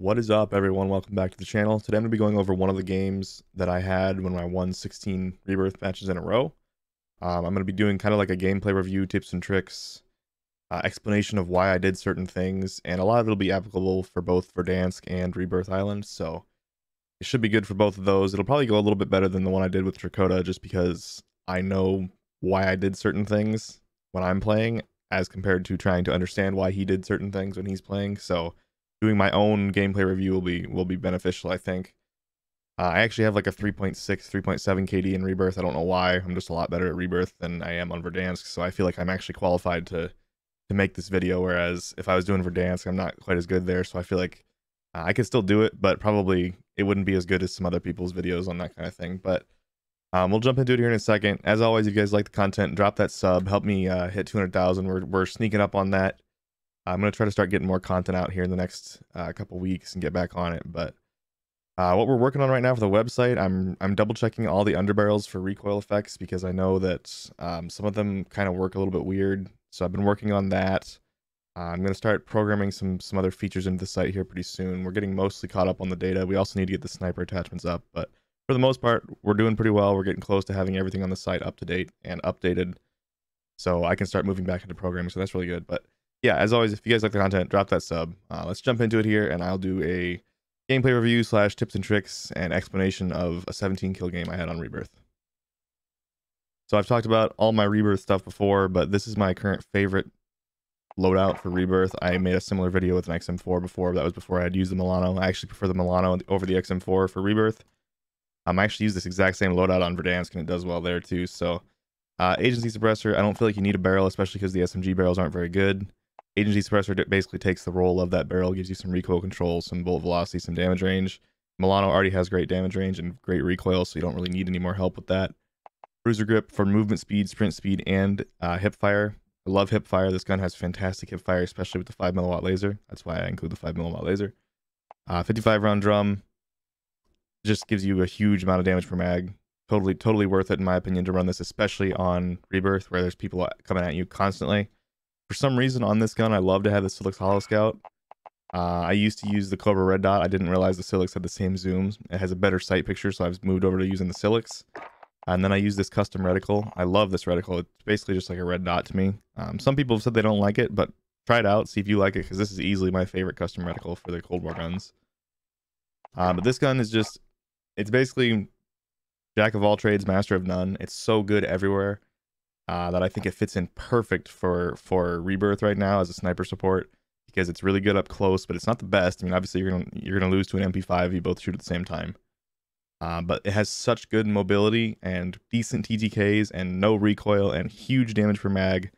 What is up, everyone? Welcome back to the channel. Today I'm going to be going over one of the games that I had when I won 16 Rebirth matches in a row. I'm going to be doing kind of like a gameplay review, tips and tricks, explanation of why I did certain things, and a lot of it will be applicable for both Verdansk and Rebirth Island, so it should be good for both of those. It'll probably go a little bit better than the one I did with Trikota, just because I know why I did certain things when I'm playing, as compared to trying to understand why he did certain things when he's playing, so doing my own gameplay review will be beneficial, I think. I actually have like a 3.6, 3.7 KD in Rebirth. I don't know why. I'm just a lot better at Rebirth than I am on Verdansk, so I feel like I'm actually qualified to make this video, whereas if I was doing Verdansk, I'm not quite as good there, so I feel like I could still do it, but probably it wouldn't be as good as some other people's videos on that kind of thing. But we'll jump into it here in a second. As always, if you guys like the content, drop that sub. Help me hit 200,000. We're sneaking up on that. I'm going to try to start getting more content out here in the next couple weeks and get back on it. But what we're working on right now for the website, I'm double checking all the underbarrels for recoil effects, because I know that some of them kind of work a little bit weird. So I've been working on that. I'm going to start programming some other features into the site here pretty soon. We're getting mostly caught up on the data. We also need to get the sniper attachments up, but for the most part, we're doing pretty well. We're getting close to having everything on the site up to date and updated, so I can start moving back into programming. So that's really good. But yeah, as always, if you guys like the content, drop that sub. Let's jump into it here, and I'll do a gameplay review / tips and tricks and explanation of a 17 kill game I had on Rebirth. So I've talked about all my Rebirth stuff before, but this is my current favorite loadout for Rebirth. I made a similar video with an XM4 before. That was before I had used the Milano. I actually prefer the Milano over the XM4 for Rebirth. I actually use this exact same loadout on Verdansk, and it does well there too. So Agency Suppressor, I don't feel like you need a barrel, especially because the SMG barrels aren't very good. Agency Suppressor basically takes the role of that barrel, gives you some recoil control, some bullet velocity, some damage range. Milano already has great damage range and great recoil, so you don't really need any more help with that. Bruiser Grip for movement speed, sprint speed, and hip fire. I love hip fire. This gun has fantastic hip fire, especially with the 5mm laser. That's why I include the 5mm laser. 55 round drum just gives you a huge amount of damage per mag. Totally worth it, in my opinion, to run this, especially on Rebirth, where there's people coming at you constantly. For some reason on this gun, I love to have the Silix Hollow Scout. I used to use the Cobra Red Dot. I didn't realize the Silix had the same zooms. It has a better sight picture, so I've moved over to using the Silix. And then I use this custom reticle. I love this reticle. It's basically just like a red dot to me. Some people have said they don't like it, but try it out, see if you like it, because this is easily my favorite custom reticle for the Cold War guns. But this gun is just, it's basically jack of all trades, master of none. It's so good everywhere that I think it fits in perfect for Rebirth right now as a sniper support, because it's really good up close, but it's not the best. I mean, obviously you're gonna lose to an MP5 if you both shoot at the same time. But it has such good mobility and decent TTKs and no recoil and huge damage per mag,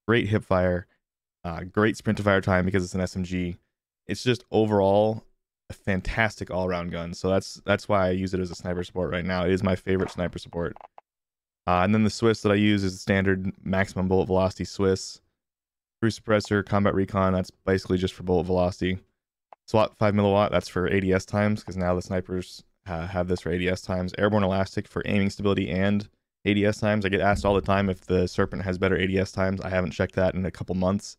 great hip fire, great sprint to fire time because it's an SMG. It's just overall a fantastic all-around gun. So that's why I use it as a sniper support right now. It is my favorite sniper support. And then the Swiss that I use is the standard maximum bullet velocity Swiss. Cruise suppressor, combat recon, that's basically just for bullet velocity. SWAT 5mm, that's for ADS times, because now the snipers have this for ADS times. Airborne elastic for aiming stability and ADS times. I get asked all the time if the Serpent has better ADS times. I haven't checked that in a couple months.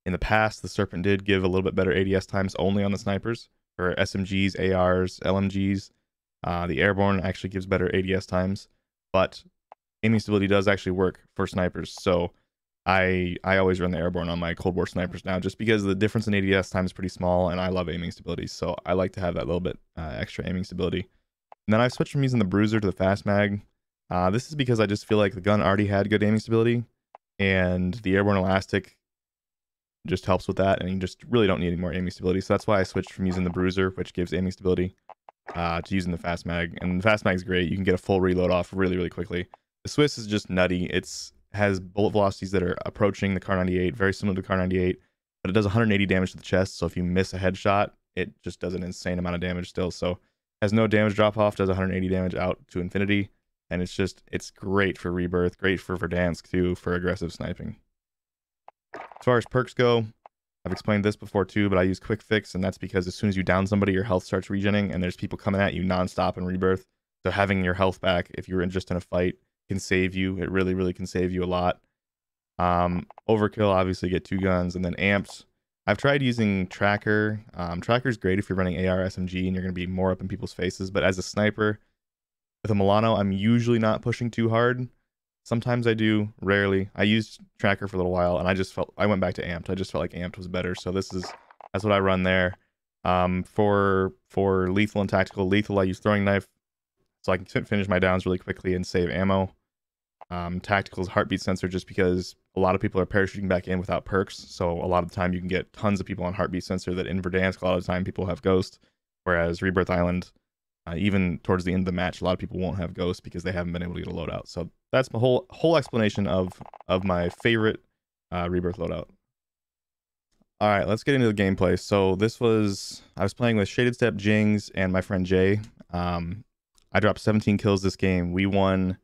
In the past, the Serpent did give a little bit better ADS times only on the snipers. For SMGs, ARs, LMGs, the Airborne actually gives better ADS times, but aiming stability does actually work for snipers. So I always run the Airborne on my Cold War snipers now, just because the difference in ADS time is pretty small, and I love aiming stability, so I like to have that little bit extra aiming stability. And then I switched from using the Bruiser to the Fast Mag. This is because I just feel like the gun already had good aiming stability, and the Airborne Elastic just helps with that, and you just really don't need any more aiming stability. So that's why I switched from using the Bruiser, which gives aiming stability, to using the Fast Mag. And the Fast Mag is great. You can get a full reload off really quickly. The Swiss is just nutty. Has bullet velocities that are approaching the Kar 98, very similar to Kar 98, but it does 180 damage to the chest. So if you miss a headshot, it just does an insane amount of damage still. So has no damage drop off, does 180 damage out to infinity, and it's great for Rebirth, great for Verdansk too, for aggressive sniping. As far as perks go, I've explained this before too, but I use Quick Fix, and that's because as soon as you down somebody, your health starts regenerating, and there's people coming at you nonstop in Rebirth. So having your health back if you're just in a fight can save you. It really can save you a lot. Overkill, obviously get 2 guns, and then Amped. I've tried using Tracker. Tracker's great if you're running AR SMG and you're going to be more up in people's faces. But as a sniper with a Milano, I'm usually not pushing too hard. Sometimes I do, rarely. I used Tracker for a little while, and I went back to Amped. I just felt like Amped was better. So that's what I run there. For lethal and tactical, lethal I use throwing knife, so I can finish my downs really quickly and save ammo. Tactical is heartbeat sensor, just because a lot of people are parachuting back in without perks. So a lot of the time you can get tons of people on heartbeat sensor that in Verdansk a lot of the time people have ghost, whereas Rebirth Island, even towards the end of the match, a lot of people won't have ghost because they haven't been able to get a loadout. So that's my whole explanation of my favorite Rebirth loadout. All right, let's get into the gameplay. So I was playing with Shaded Step, Jings, and my friend Jay. I dropped 17 kills this game. We won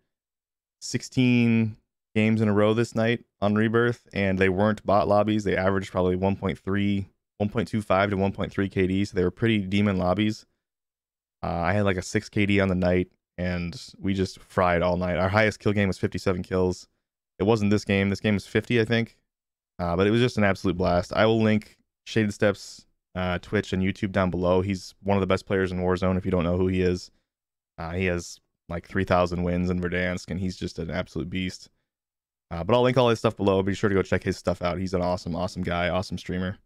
16 games in a row this night on Rebirth, and they weren't bot lobbies. They averaged probably 1.25 to 1.3 KD, so they were pretty demon lobbies. I had like a 6 KD on the night, and we just fried all night. Our highest kill game was 57 kills. It wasn't this game. This game was 50, I think. But it was just an absolute blast. I will link Shaded Steps Twitch and YouTube down below. He's one of the best players in Warzone if you don't know who he is. He has like 3,000 wins in Verdansk, and he's just an absolute beast. But I'll link all his stuff below. Be sure to go check his stuff out. He's an awesome guy, awesome streamer.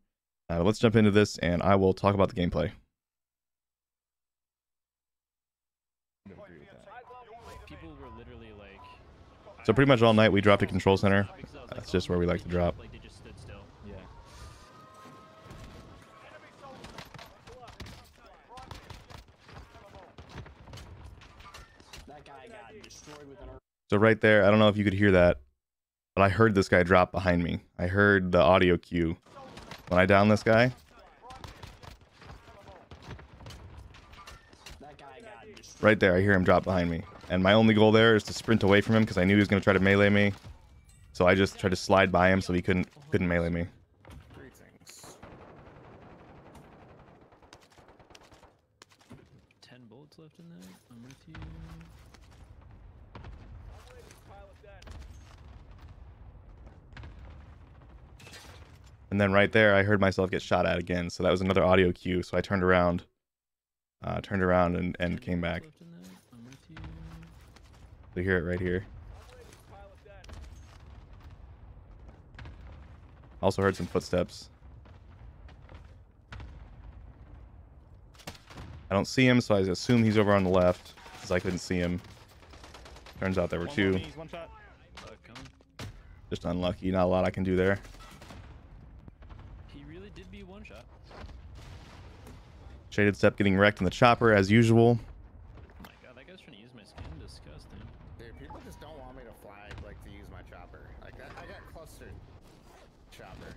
Let's jump into this, and I will talk about the gameplay. People were literally like, so pretty much all night we dropped a control center. That's just where we like to drop. Like they just stood still. Yeah. That guy got destroyed with an... So right there, I don't know if you could hear that, but I heard this guy drop behind me. I heard the audio cue when I downed this guy. That guy got destroyed. Right there, I hear him drop behind me. And my only goal there is to sprint away from him because I knew he was going to try to melee me. So I just tried to slide by him so he couldn't melee me. Greetings. 10 bullets left in that. I'm with you. And then right there, I heard myself get shot at again. So that was another audio cue. So I turned around and came back. Left in that. I'm with you. So you hear it right here. Also heard some footsteps. I don't see him, so I assume he's over on the left because I couldn't see him. Turns out there were two. One shot. Coming. Just unlucky. Not a lot I can do there. He really did be one shot. Shaded Step getting wrecked in the chopper as usual. Oh my god, that guy's trying to use my skin. Disgusting. Dude, people just don't want me to fly, like, to use my chopper. Like, I got clustered chopper.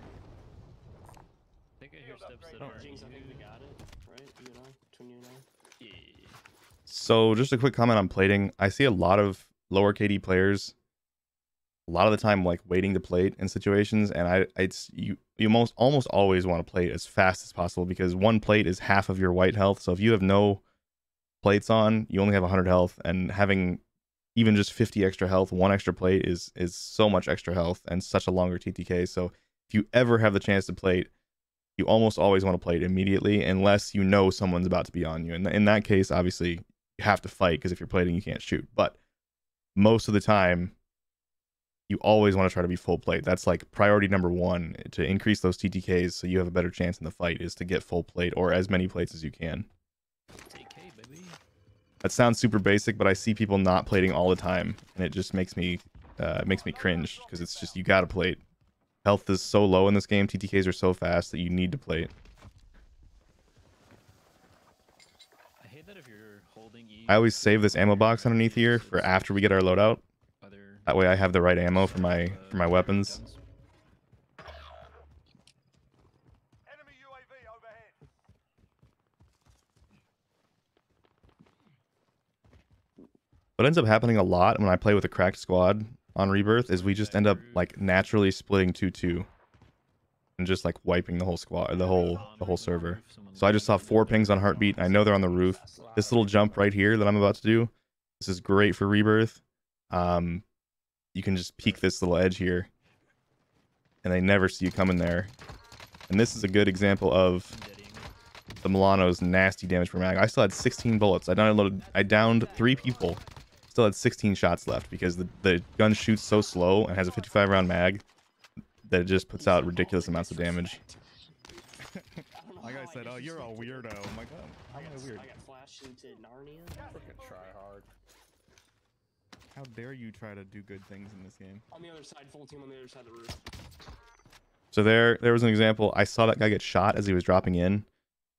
I think I hear steps that are. Jinx, I think we got it, right? You know, between you and I. Yeah. So just a quick comment on plating. I see a lot of lower KD players a lot of the time like waiting to plate in situations, and you almost always want to plate as fast as possible because one plate is half of your white health. So if you have no plates on, you only have 100 health, and having even just 50 extra health, one extra plate is so much extra health and such a longer TTK. So if you ever have the chance to plate, you almost always want to plate immediately unless you know someone's about to be on you. And in that case, obviously, you have to fight because if you're plating, you can't shoot. But most of the time, you always want to try to be full plate. That's like priority number one to increase those TTKs so you have a better chance in the fight is to get full plate or as many plates as you can. TK, baby. That sounds super basic, but I see people not plating all the time, and it just makes me cringe because it's just you gotta plate. Health is so low in this game. TTKs are so fast that you need to plate. I hate that if you're holding E. I always save this ammo box underneath here for after we get our loadout. That way I have the right ammo for my weapons. What ends up happening a lot when I play with a cracked squad on Rebirth is we just end up like naturally splitting 2-2 and just like wiping the whole squad, the whole server. So I just saw 4 pings on Heartbeat. I know they're on the roof. This little jump right here that I'm about to do, this is great for Rebirth. You can just peek this little edge here, and they never see you coming there. And this is a good example of I'm deadying. the Milano's nasty damage per mag. I still had 16 bullets. I downed 3 people. Still had 16 shots left because the gun shoots so slow and has a 55 round mag that it just puts out ridiculous amounts of damage. Like I said, oh, you're a weirdo. I'm like, oh, how I am I got, weird? I got flashed into Narnia. Freaking try hard. How dare you try to do good things in this game? On the other side, full team on the other side of the roof. So there was an example. I saw that guy get shot as he was dropping in.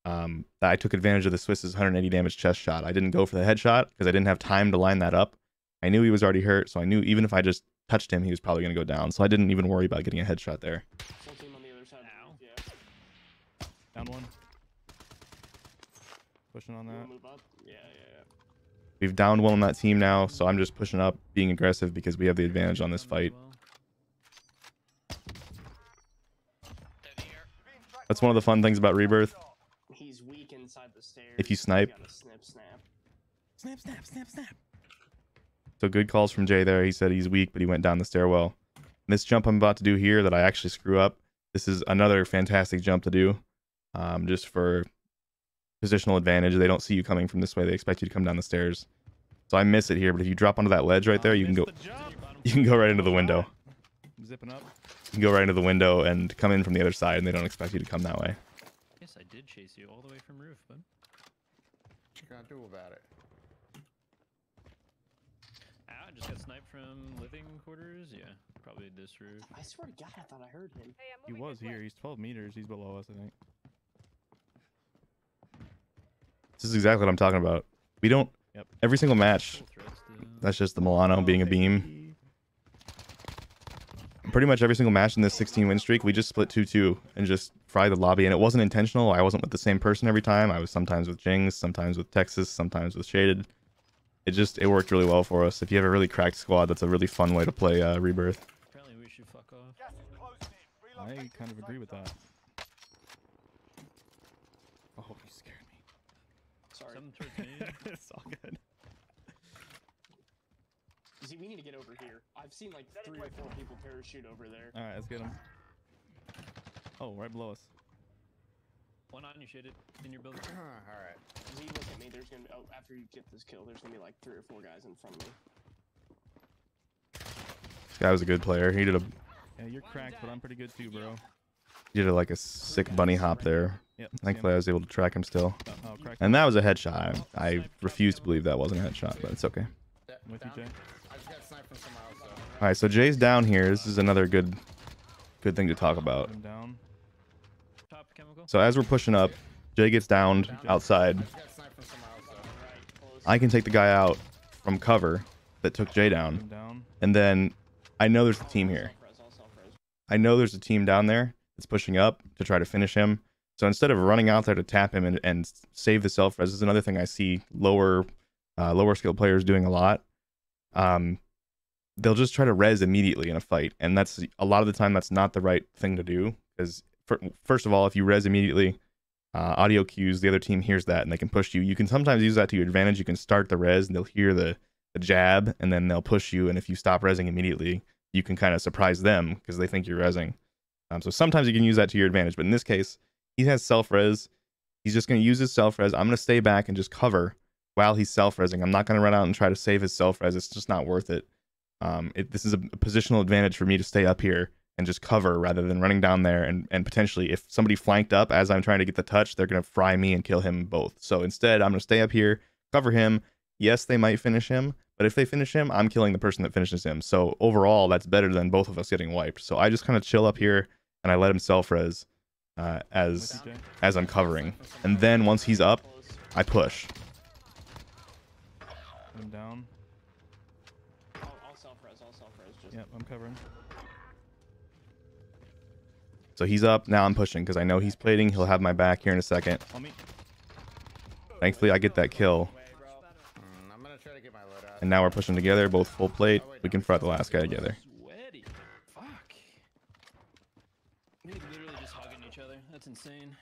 That I took advantage of the Swiss's 180 damage chest shot. I didn't go for the headshot because I didn't have time to line that up. I knew he was already hurt, so I knew even if I just touched him, he was probably going to go down. So I didn't even worry about getting a headshot there. Full team on the other side of the roof, yeah. Down one. Pushing on You that. wanna move up? Yeah. We've downed one on that team now, so I'm just pushing up, being aggressive because we have the advantage on this fight. That's one of the fun things about Rebirth. He's weak inside the stairs. If you snipe. You gotta snip, snap. Snap, snap, snap, snap. So good calls from Jay there. He said he's weak, but he went down the stairwell. And this jump I'm about to do here that I actually screw up, this is another fantastic jump to do, just for positional advantage. They don't see you coming from this way. They expect you to come down the stairs. So I miss it here, but if you drop onto that ledge right there, you can go right into the window. I'm zipping up. You can go right into the window and come in from the other side, and they don't expect you to come that way. Yes, I did chase you all the way from roof, but What you gonna do about it? I just got sniped from living quarters. Yeah, probably this roof. I swear to God, I thought I heard him. He was here. He's 12 meters. He's below us, I think. This is exactly what I'm talking about. We don't. Yep. Every single match, Full threat still. that's just the Milano being a beam. Pretty much every single match in this 16 win streak, we just split 2-2 and just fry the lobby. And it wasn't intentional. I wasn't with the same person every time. I was sometimes with Jings, sometimes with Texas, sometimes with Shaded. It worked really well for us. If you have a really cracked squad, that's a really fun way to play Rebirth. Apparently we should fuck off. I kind of agree with that. Oh, you scared me. Sorry. Something towards me. It's all good. See, we need to get over here. I've seen like 3 or 4 people parachute over there. All right, let's get him. Oh, right below us. One on you, Shaded, in your building. All right. Z, look at me. There's gonna be, oh, after you get this kill, there's gonna be like 3 or 4 guys in front of me. This guy was a good player. He did Yeah, you're cracked, but I'm pretty good too, bro. like a sick bunny hop there. Yep. Thankfully, I was able to track him still. Oh, cracked. And that was a headshot. I refuse to believe that wasn't a headshot, but it's okay. With you, Down. Jay. I just got sniped from somewhere else though. All right, so Jay's down here. This is another good thing to talk about. Put him down. Top chemical. So as we're pushing up, Jay gets downed outside. I just got sniped from somewhere else though. Right, close. I can take the guy out from cover that took Jay Put down, him down. and then I know there's a team here. I'll self-res. I know there's a team down there that's pushing up to try to finish him. So instead of running out there to tap him and save the self-res, this is another thing I see lower skilled players doing a lot. They'll just try to res immediately in a fight, and that's a lot of the time that's not the right thing to do, because first of all, if you res immediately, audio cues, the other team hears that and they can push you. You can sometimes use that to your advantage. You can start the res and they'll hear the jab, and then they'll push you, and if you stop resing immediately, you can kind of surprise them because they think you're resing. So sometimes you can use that to your advantage, but in this case, he has self-res. He's just going to use his self-res. I'm going to stay back and just cover while he's self-resing. I'm not going to run out and try to save his self-res. It's just not worth it. This is a positional advantage for me to stay up here and just cover rather than running down there and potentially, if somebody flanked up as I'm trying to get the touch, they're going to fry me and kill him both. So instead, I'm going to stay up here, cover him. Yes, they might finish him, but if they finish him, I'm killing the person that finishes him. So overall, that's better than both of us getting wiped. So I just kind of chill up here and I let him self-res as With you, Jay. I'm covering. And then once he's up, I push. Put him down. I'll self-res. Just Yep, I'm covering. So he's up. Now I'm pushing because I know he's plating. He'll have my back here in a second. On me. Thankfully, I get that kill. I'm gonna try to get my load out. And now we're pushing together, both full plate. We can fight the last guy together. Sweaty. Fuck. We literally just hugging each other. That's insane.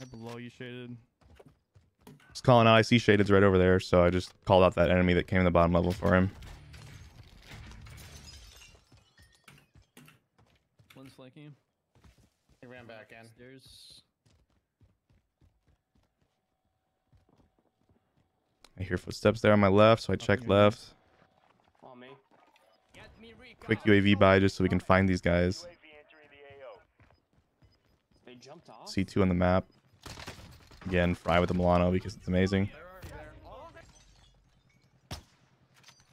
Right below you, Shaded. Just calling out. I see Shaded's right over there, so I just called out that enemy that came in the bottom level for him. He ran back in. There's I hear footsteps there on my left, so I check left. On me. Quick UAV by just so we can find these guys. They jumped off. C2 on the map. Again, fry with the Milano because it's amazing.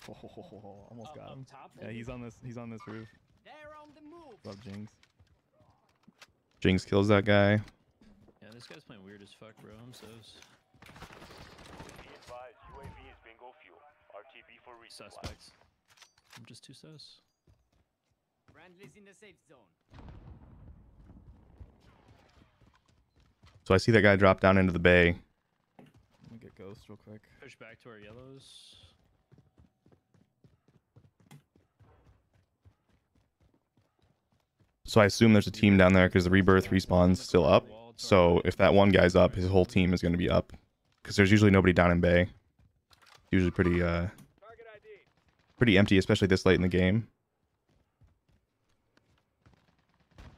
Oh, almost got Up him. top, Yeah, maybe? he's on this. He's on this roof. What's up, Jinx? Jinx kills that guy. yeah. This guy's playing weird as fuck, bro. I'm so suspects. I'm just too sus. Friendly's in the safe zone. So I see that guy drop down into the bay. Let me get Ghost real quick. Push back to our yellows. So I assume there's a team down there because the rebirth respawn's still up. So if that one guy's up, his whole team is going to be up. Because there's usually nobody down in bay. Usually pretty empty, especially this late in the game.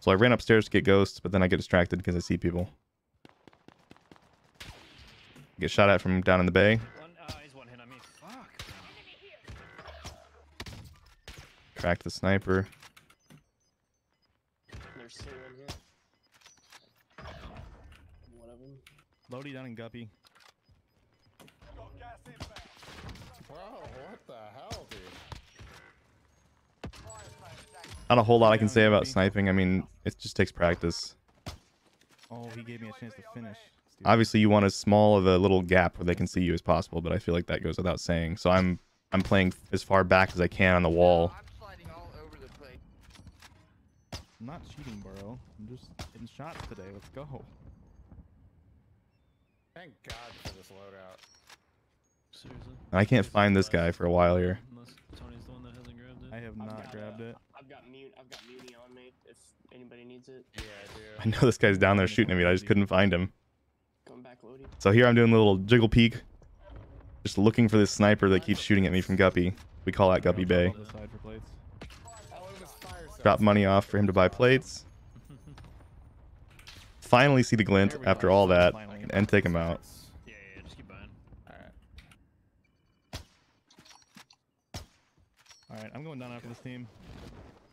So I ran upstairs to get ghosts, but then I get distracted because I see people. Get shot at from down in the bay. He's one hit on me. Fuck. Cracked the sniper. There's two in here. One of them. Lodi down in Guppy. Bro, what the hell, dude? Not a whole lot I can say about sniping. I mean, it just takes practice. Oh, he gave me a chance to finish. Stupid. Obviously, you want as small of a little gap where they can see you as possible, but I feel like that goes without saying. So I'm playing as far back as I can on the wall. I'm sliding all over the place. I'm not cheating, bro. I'm just getting shots today. Let's go. Thank God for this loadout. Seriously. And I can't find this guy for a while here. Unless Tony's the one that hasn't grabbed it. I have not grabbed it. I've got Muni on me if anybody needs it. Yeah, I do. I know this guy's down there shooting at me. I just couldn't find him. Coming back, Lodi. So here I'm doing a little jiggle peek. Just looking for this sniper that keeps shooting at me from Guppy. We call that Guppy Bay. Other side for plates. Oh, it was fire cell. Drop money off for him to buy plates. Finally see the glint There we after go. all that Finally. and take him out. Yeah, just keep buying. Alright. All right, I'm going down after this team.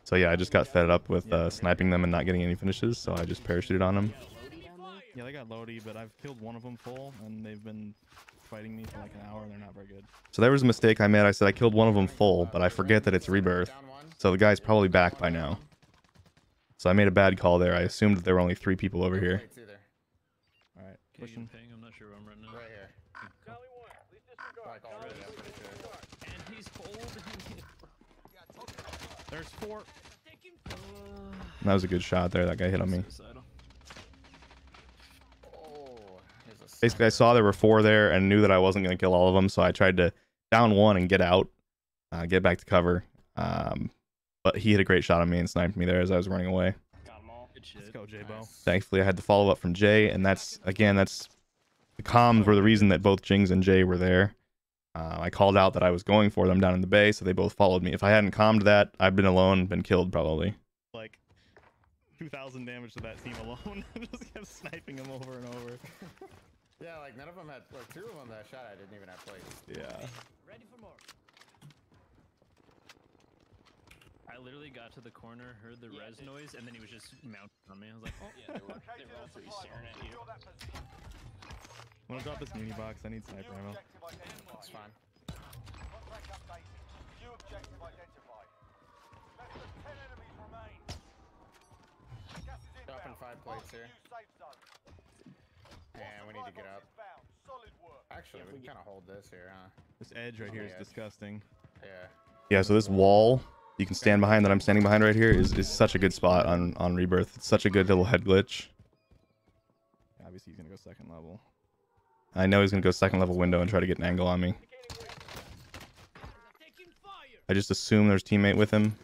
So yeah, I just got fed up with sniping them and not getting any finishes, so I just parachuted on them. Lodi down there? Yeah, they got Lodi, but I've killed one of them full, and they've been fighting me for like an hour, and they're not very good. So there was a mistake I made. I said I killed one of them full, but I forget that it's rebirth. Down one. So the guy's probably back by now. So I made a bad call there. I assumed that there were only 3 people over here. Plates either. All right, Can you pushing. ping? I'm not sure where I'm right now. Right here. Like all the way, I'm pretty sure. And he's holding. There's 4. That was a good shot there. That guy hit on me. Suicidal. Oh, here's a Basically, I sniper. saw there were 4 there and knew that I wasn't going to kill all of them, so I tried to down one and get out, get back to cover. But he hit a great shot on me and sniped me there as I was running away. Got them all. Good Let's shit. go, J-Bo. Nice. Thankfully, I had the follow-up from Jay, and that's the comms were the reason that both Jings and Jay were there. I called out that I was going for them down in the bay, so they both followed me. If I hadn't commed that, I'd been alone, been killed probably. Like 2,000 damage to that team alone. Just kept sniping them over and over. Yeah, like none of them had, like 2 of them that shot I didn't even have plates. Yeah. Ready for more. I literally got to the corner, heard the Yeah, res dude. noise, and then he was just mounted on me. I was like, oh. Yeah, they were all 3 staring at you. I'm gonna drop this muni box. I need sniper ammo. It's fine. Dropping 5 plates here. And we need to get up. Actually, we can kind of hold this here, huh? This edge right here is Yeah. disgusting. Yeah. Yeah, so this wall you can stand behind that I'm standing behind right here is such a good spot on Rebirth. It's such a good little head glitch. Obviously, he's gonna go second level. I know he's going to go second level window and try to get an angle on me. Taking fire. I just assume there's a teammate with him.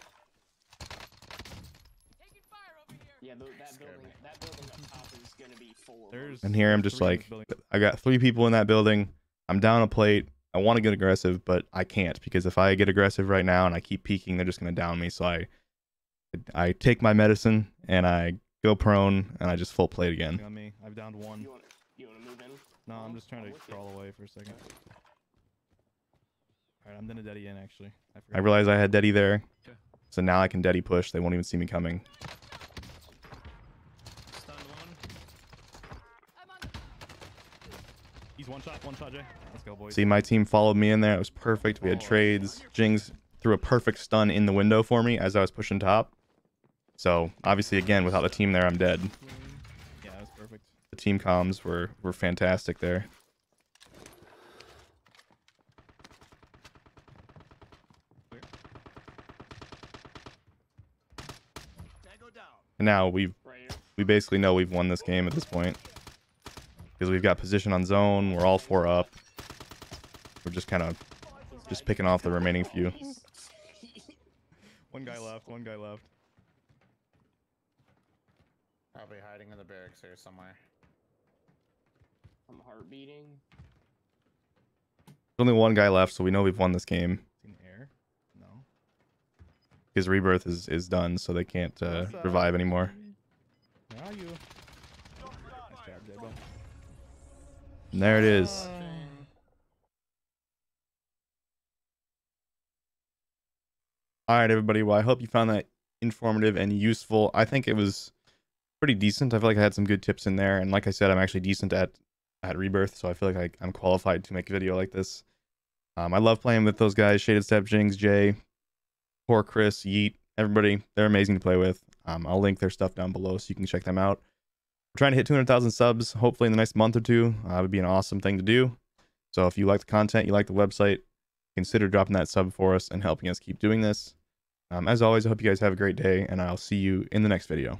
Taking fire over here. Yeah, that building up top is gonna be full of them. There's And here I'm there's just 3 in this like, building. I got 3 people in that building. I'm down a plate. I want to get aggressive, but I can't because if I get aggressive right now and I keep peeking, they're just going to down me. So I take my medicine and I go prone, and I just full played again. On me. I've downed one. You want to move in? No, I'm just trying I'm to with you. crawl away for a second. Alright, I'm gonna Deddy in actually. I forgot. realized I had Deddy there. Okay. So now I can Deddy push. They won't even see me coming. Stunned one. I'm on the He's one shot, Jay. Let's go, boys. See, my team followed me in there. It was perfect. We had trades. Jings threw a perfect stun in the window for me as I was pushing top. So obviously, again, without the team there, I'm dead. Yeah, that was perfect. The team comms were fantastic there. Tango down. And now Right here. we basically know we've won this game at this point because we've got position on zone. We're all 4 up. We're just kind of just picking off the remaining few. One guy left. One guy left. Probably hiding in the barracks here somewhere. I'm heart beating. There's only one guy left, so we know we've won this game. In air? No. His rebirth is done, so they can't revive anymore. Where are you? Nice job, J-Bo. And there it is. All right, everybody. Well, I hope you found that informative and useful. I think it was pretty decent. I feel like I had some good tips in there, and like I said, I'm actually decent at rebirth, so I feel like I'm qualified to make a video like this. I love playing with those guys: Shaded Step, Jings, Jay, poor Chris, Yeet, everybody. They're amazing to play with. I'll link their stuff down below so you can check them out. We're trying to hit 200,000 subs, hopefully in the next month or two. It would be an awesome thing to do. So if you like the content, you like the website, consider dropping that sub for us and helping us keep doing this. As always, I hope you guys have a great day, and I'll see you in the next video.